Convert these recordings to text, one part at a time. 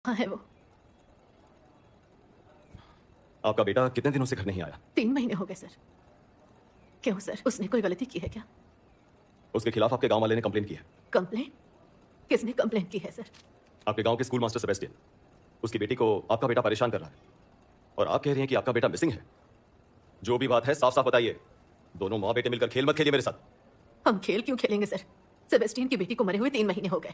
हाँ है वो। आपका बेटा कितने दिनों से घर नहीं आया? 3 महीने हो गए सर। क्यों सर, उसने कोई गलती की है क्या? उसके खिलाफ आपके गांव वाले ने कंप्लेन की है। कंप्लेन? किसने कंप्लेन की है सर? आपके गांव के स्कूल मास्टर सेबेस्टियन। उसकी बेटी को आपका बेटा परेशान कर रहा है और आप कह रही हैं कि आपका बेटा मिसिंग है। जो भी बात है साफ साफ बताइए। दोनों माँ बेटे मिलकर खेल मत खेलिए मेरे साथ। हम खेल क्यों खेलेंगे सर? सेबेस्टियन की बेटी को मरे हुए 3 महीने हो गए।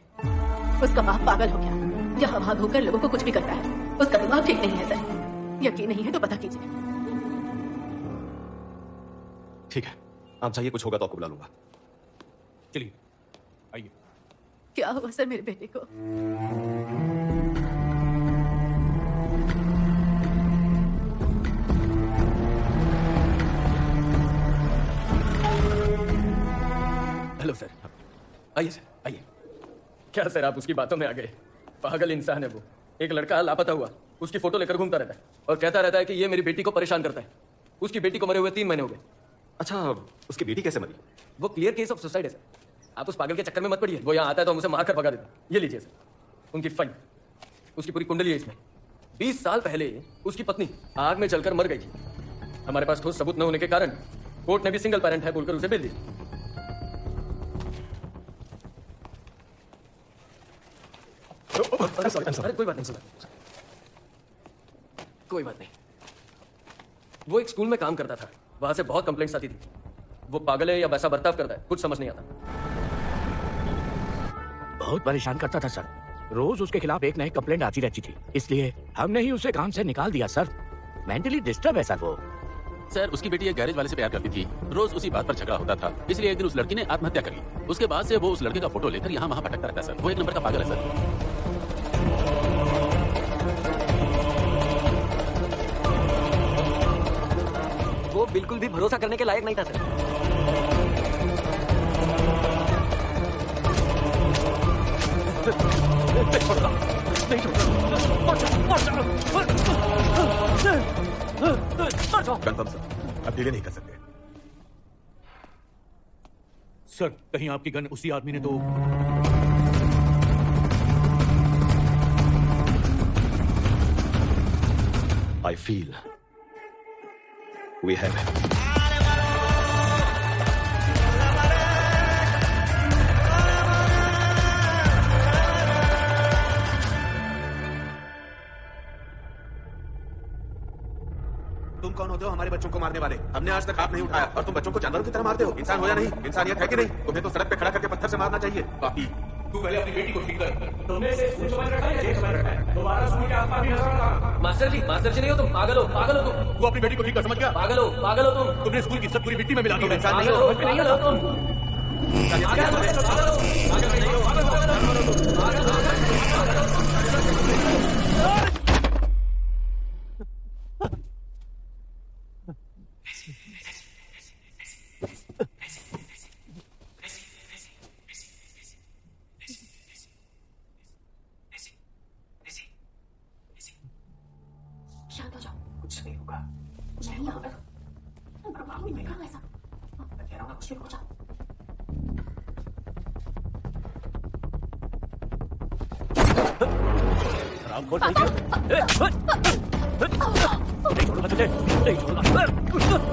उसका बाप पागल हो गया, यहाँ भाग होकर लोगों को कुछ भी करता है। उसका दिमाग ठीक नहीं है सर। यकीन नहीं है तो पता कीजिए। ठीक है, आप जाइए, कुछ होगा तो आपको बुला लूंगा। चलिए आइए। क्या हुआ सर मेरे बेटे को? हेलो सर, आइए सर आइए। क्या सर आप उसकी बातों में आ गए? पागल इंसान है वो। एक लड़का लापता हुआ, उसकी फोटो लेकर घूमता रहता है और कहता रहता है कि ये मेरी बेटी को परेशान करता है। उसकी बेटी को मरे हुए 3 महीने हो गए। अच्छा, उसकी बेटी कैसे मरी? वो क्लियर केस ऑफ सुसाइड है सर। आप उस पागल के चक्कर में मत पड़िए। वो यहाँ आता है तो हम उसे मारकर भगा देते हैं। ये लीजिए सर, उनकी फाइल, उसकी पूरी कुंडली है इसमें। 20 साल पहले उसकी पत्नी आग में जलकर मर गई थी। हमारे पास ठोस सबूत न होने के कारण कोर्ट ने भी सिंगल पेरेंट है बोलकर उसे बेल दी। अरे कोई बात नहीं सर, कोई बात नहीं। वो एक स्कूल में काम करता था, वहां से बहुत कंप्लेंट्स आती थी। वो पागल है या वैसा बर्ताव करता है, कुछ समझ नहीं आता। बहुत परेशान करता था सर। रोज उसके खिलाफ एक नई कंप्लेंट आती रहती थी, इसलिए हमने ही उसे काम से निकाल दिया सर। मेंटली डिस्टर्ब है सर वो। सर, उसकी बेटी एक गैरेज वाले से प्यार करती थी। रोज उसी बात पर झगड़ा होता था, इसलिए एक दिन उस लड़की ने आत्महत्या कर ली। उसके बाद से वो उस लड़के का फोटो लेकर यहाँ वहाँ भटकता रहता है सर। वो एक नंबर का पागल है सर। वो बिल्कुल भी भरोसा करने के लायक नहीं था सर। कंफर्म सर, अब डिले नहीं कर सकते। सर कहीं आपकी गन उसी आदमी ने तो I feel we have him. तुम कौन होते हो हमारे बच्चों को मारने वाले? हमने आज तक हाथ नहीं उठाया और तुम बच्चों को जानवरों की तरह मारते हो। इंसान हो या नहीं? इंसानियत है कि नहीं? तुम्हें तो सड़क पे खड़ा करके पत्थर से मारना चाहिए। बाकी तू पहले अपनी बेटी को ठीक कर। तुमने इसे स्कूल समझ रखा है या जेल समझ रखा है? दोबारा स्कूल के आसपास भी नजर। मास्टर जी नहीं हो तुम, पागल हो तुम। वो अपनी बेटी को ठीक कर, समझ गया? पागल हो तुम। तुमने स्कूल की इज्जत पूरी मिट्टी में मिला दी। तुम इंसान पागल नहीं हो, हो। पागल हो तुम। शांत हो जाओ। कुछ नहीं होगा। कुछ नहीं होगा। प्रभाव नहीं होगा ऐसा। मैं कह रहा हूँ ना, कुछ नहीं हो जाओ। राम खोल नहीं छोड़ूंगा तुझे, नहीं छोड़ूंगा।